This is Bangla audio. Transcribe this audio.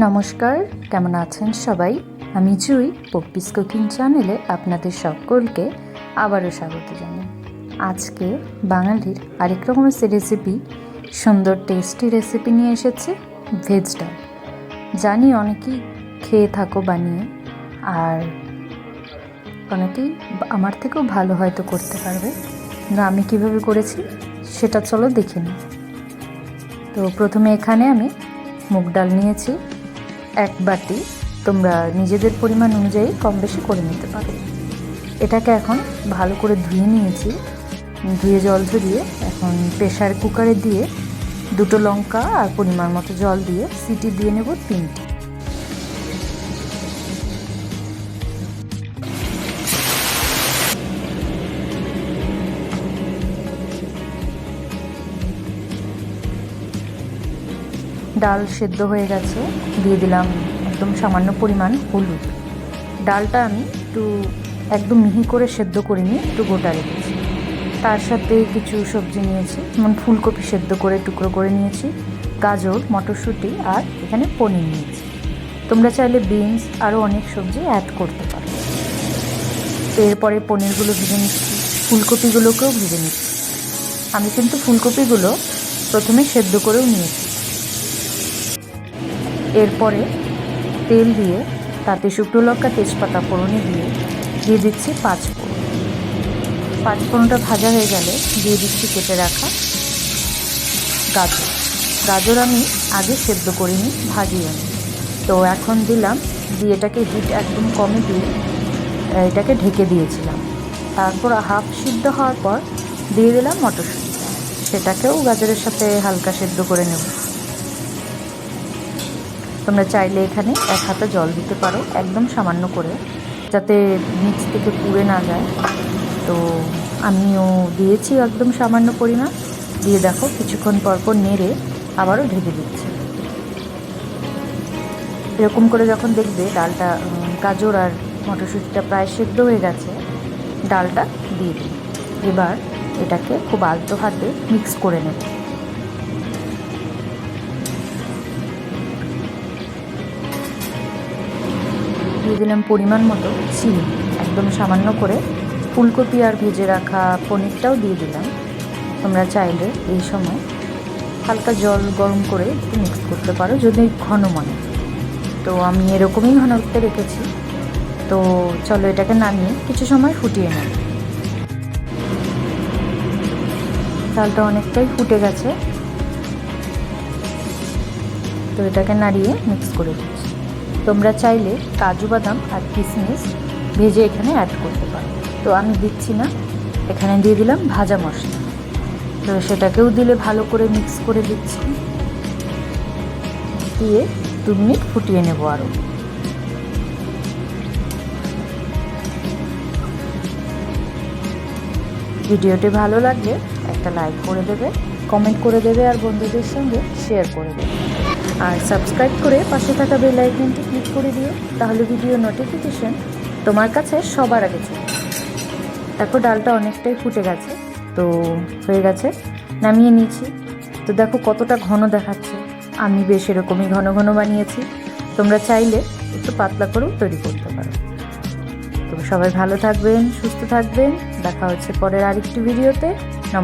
নমস্কার, কেমন আছেন সবাই? আমি জুই, পপ্পিস কুকিং চ্যানেলে আপনাদের সকলকে আবারও স্বাগত জানাই। আজকে বাঙালির আরেক রকমের রেসিপি, সুন্দর টেস্টি রেসিপি নিয়ে এসেছে ভেজ ডাল। জানি অনেকেই খেয়ে থাকো বানিয়ে, আর অনেকেই আমার থেকেও ভালো হয়তো করতে পারবে, কিন্তু আমি কীভাবে করেছি সেটা চলো দেখে নিই। তো প্রথমে এখানে আমি মুগ ডাল নিয়েছি 1 বাটি। তোমরা নিজেদের পরিমাণ অনুযায়ী কম বেশি করে নিতে পারো। এটাকে এখন ভালো করে ধুয়ে নিয়েছি, ধুয়ে জল ঝরিয়ে এখন প্রেসার কুকারে দিয়ে 2টো লঙ্কা আর পরিমাণ মতো জল দিয়ে সিটি দিয়ে নেব 3টি। ডাল সেদ্ধ হয়ে গেছে, দিয়ে দিলাম একদম সামান্য পরিমাণ হলুদ। ডালটা আমি একদম মিহি করে সেদ্ধ করিনি, একটু গোটা রেখেছি। তার সাথে কিছু সবজি নিয়েছি, যেমন ফুলকপি সেদ্ধ করে টুকরো করে নিয়েছি, গাজর, মটরশুঁটি আর এখানে পনির নিয়েছি। তোমরা চাইলে বিনস আরও অনেক সবজি অ্যাড করতে পারো। এরপরে পনিরগুলো ভেজে নিচ্ছি, ফুলকপিগুলোকেও ভেজে নিচ্ছি। আমি কিন্তু ফুলকপিগুলো প্রথমে সেদ্ধ করেও নিয়েছি। এরপরে তেল দিয়ে তাতে শুকনো লঙ্কা, তেজপাতা ফোড়নে দিয়ে দিচ্ছি 5 ফোড়ন। 5 ফোড়নটা ভাজা হয়ে গেলে দিয়ে দিচ্ছি কেটে রাখা গাজর আমি আগে সেদ্ধ করিনি, ভাজিয়ে নি। তো এখন দিলাম, দিয়ে এটাকে হিট একদম কমে দিয়ে এটাকে ঢেকে দিয়েছিলাম। তারপর হাফ সিদ্ধ হওয়ার পর দিয়ে দিলাম মটরশুঁটি, সেটাকেও গাজরের সাথে হালকা সেদ্ধ করে নেব। তোমরা চাইলে এখানে 1 হাতা জল দিতে পারো, একদম সামান্য করে, যাতে নিচ থেকে পুড়ে না যায়। তো আমিও দিয়েছি একদম সামান্য পরিমাণ, দিয়ে দেখো কিছুক্ষণ পরপর নেড়ে আবারও ঢেকে দিচ্ছি। এরকম করে যখন দেখবে ডালটা, গাজর আর মটরশুঁটিটা প্রায় সেদ্ধ হয়ে গেছে, ডালটা দিয়ে দিই। এবার এটাকে খুব আলতো হাতে মিক্স করে নেব। দিয়ে দিলাম পরিমাণ মতো চিনি, একদম সামান্য করে। ফুলকপি আর ভেজে রাখা পনিরটাও দিয়ে দিলাম। তোমরা চাইলে এই সময় হালকা জল গরম করে একটু মিক্স করতে পারো যদি ঘন মনে। তো আমি এরকমই ঘনত্বে রেখেছি। তো চলো এটাকে নামিয়ে কিছু সময় ফুটিয়ে নেব। ডালটা অনেকটাই ফুটে গেছে, তো এটাকে নাড়িয়ে মিক্স করে দিচ্ছি। তোমরা চাইলে কাজু বাদাম আর কিশমিশ ভেজে এখানে অ্যাড করতে পারো, তো আমি দিচ্ছি না। এখানে দিয়ে দিলাম ভাজা মশলা, তো সেটাকেও দিলে ভালো করে মিক্স করে দিচ্ছি। দিয়ে 2 মিনিট ফুটিয়ে নেব আরও। ভিডিওটি ভালো লাগলে একটা লাইক করে দেবে, কমেন্ট করে দেবে আর বন্ধুদের সঙ্গে শেয়ার করে দেবে। আর সাবস্ক্রাইব করে পাশে থাকা বেল আইকনটি ক্লিক করে দিও, তাহলে ভিডিও নোটিফিকেশন তোমার কাছে সবার আগে চলে। দেখো ডালটা অনেকটাই ফুটে গেছে, তো হয়ে গেছে, নামিয়ে নিয়েছি। তো দেখো কতটা ঘন দেখাচ্ছে, আমি বেশ এরকমই ঘন ঘন বানিয়েছি। তোমরা চাইলে একটু পাতলা করেও তৈরি করতে পারো। তো সবাই ভালো থাকবেন, সুস্থ থাকবেন, দেখা হচ্ছে পরের আরেকটি ভিডিওতে।